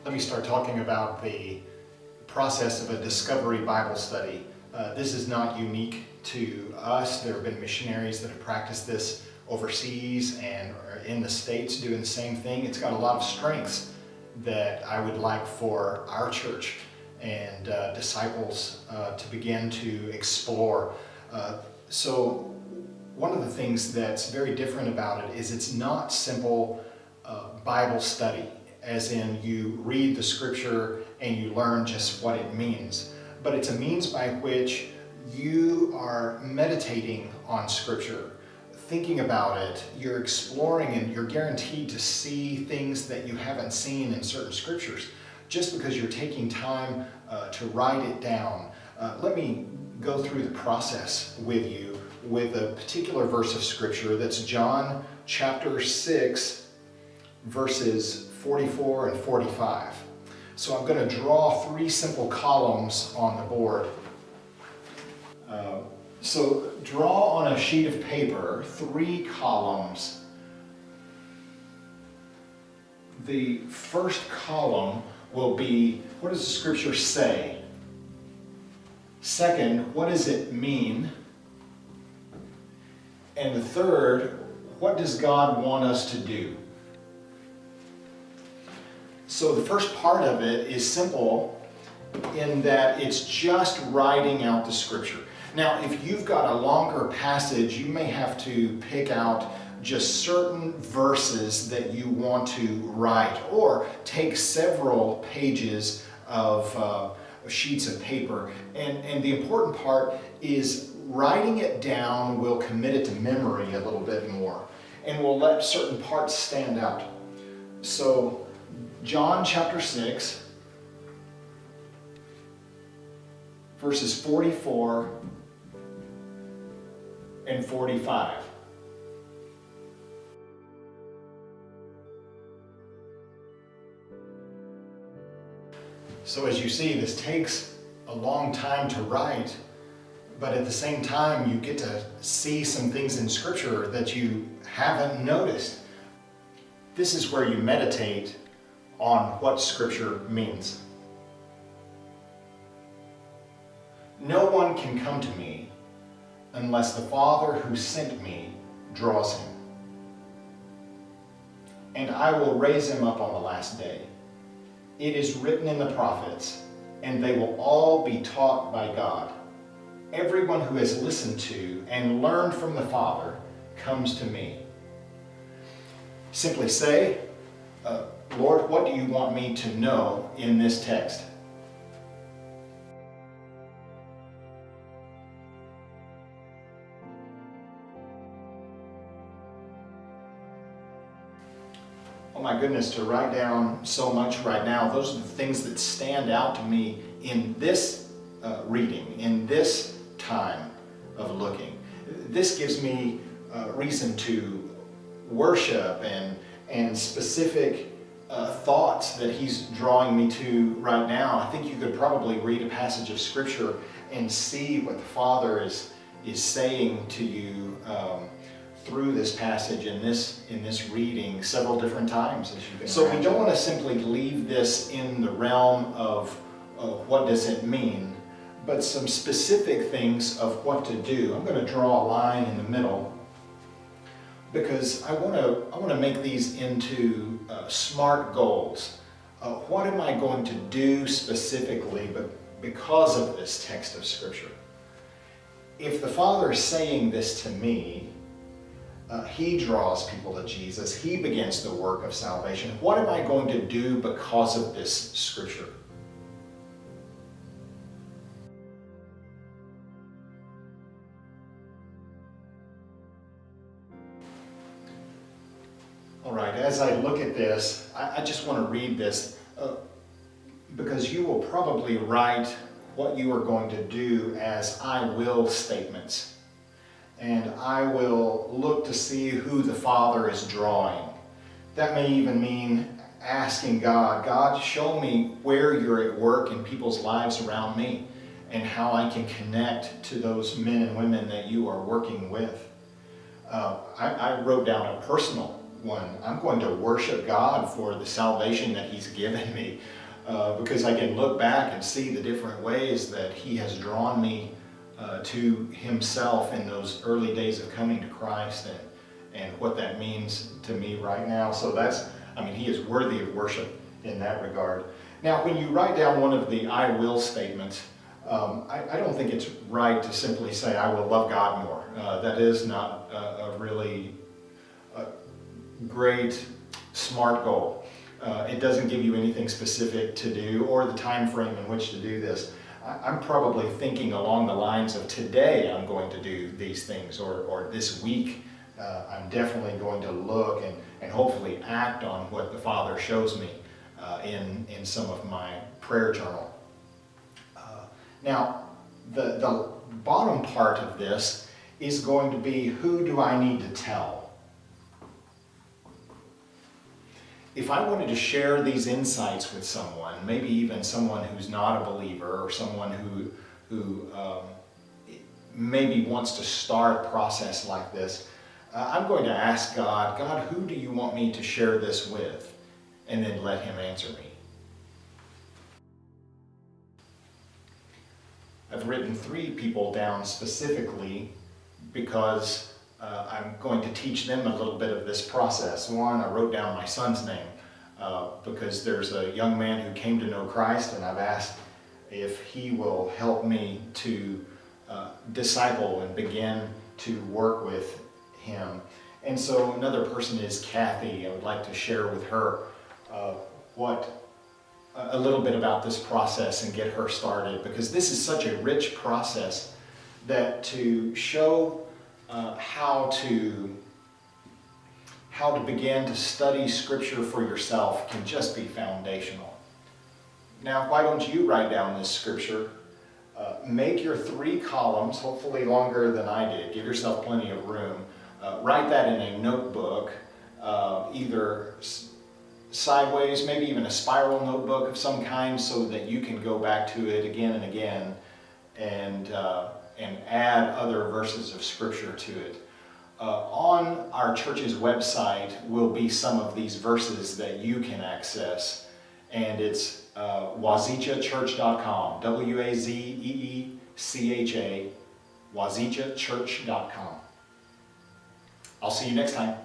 Let me start talking about the process of a discovery Bible study. This is not unique to us. There have been missionaries that have practiced this overseas and in the States doing the same thing. It's got a lot of strengths that I would like for our church and disciples to begin to explore. So one of the things that's very different about it is it's not simple Bible study, as in you read the scripture and you learn just what it means, but it's a means by which you are meditating on scripture, thinking about it, you're exploring, and you're guaranteed to see things that you haven't seen in certain scriptures just because you're taking time to write it down. Let me go through the process with you with a particular verse of scripture that's John chapter 6 verses 44 and 45. So I'm going to draw three simple columns on the board. So draw on a sheet of paper three columns. The first column will be, what does the scripture say? Second, what does it mean? And the third, what does God want us to do? So the first part of it is simple in that it's just writing out the scripture. Now, if you've got a longer passage, you may have to pick out just certain verses that you want to write, or take several pages of sheets of paper. And the important part is writing it down will commit it to memory a little bit more, and will let certain parts stand out. So John chapter 6, verses 44 and 45. So as you see, this takes a long time to write, but at the same time you get to see some things in scripture that you haven't noticed. This is where you meditate on what scripture means. No one can come to me unless the Father who sent me draws him. And I will raise him up on the last day. It is written in the prophets, and they will all be taught by God. Everyone who has listened to and learned from the Father comes to me. Simply say, Lord, what do you want me to know in this text? Oh my goodness, to write down so much right now, those are the things that stand out to me in this reading, in this time of looking. This gives me reason to worship and specific thoughts that he's drawing me to right now. I think you could probably read a passage of scripture and see what the Father is saying to you through this passage in this reading several different times, as you can So imagine. We don't want to simply leave this in the realm of what does it mean, but some specific things of what to do. I'm going to draw a line in the middle because I want to make these into SMART goals. What am I going to do specifically because of this text of scripture? If the Father is saying this to me, he draws people to Jesus. He begins the work of salvation. What am I going to do because of this scripture? All right, as I look at this, I just want to read this because you will probably write what you are going to do as I will statements. And I will look to see who the Father is drawing. That may even mean asking God, show me where you're at work in people's lives around me and how I can connect to those men and women that you are working with. I wrote down a personal one. I'm going to worship God for the salvation that He's given me, because I can look back and see the different ways that He has drawn me to Himself in those early days of coming to Christ, and what that means to me right now. So He is worthy of worship in that regard. Now, when you write down one of the I will statements, I don't think it's right to simply say, I will love God more. That is not a really great, smart goal. It doesn't give you anything specific to do or the time frame in which to do this. I'm probably thinking along the lines of today I'm going to do these things, or this week I'm definitely going to look and hopefully act on what the Father shows me in some of my prayer journal. Now, the bottom part of this is going to be, who do I need to tell? If I wanted to share these insights with someone, maybe even someone who's not a believer, or someone who maybe wants to start a process like this, I'm going to ask God, who do you want me to share this with? And then let Him answer me. I've written 3 people down specifically because I'm going to teach them a little bit of this process. One, I wrote down my son's name because there's a young man who came to know Christ, and I've asked if he will help me to disciple and begin to work with him. And so another person is Kathy. I would like to share with her a little bit about this process and get her started, because this is such a rich process that to show how to begin to study Scripture for yourself can just be foundational. Now, why don't you write down this Scripture? Make your 3 columns, hopefully longer than I did. Give yourself plenty of room. Write that in a notebook, either sideways, maybe even a spiral notebook of some kind, so that you can go back to it again and again and add other verses of Scripture to it. On our church's website will be some of these verses that you can access, and it's wazechachurch.com, WAZEECHA, wazechachurch.com. I'll see you next time.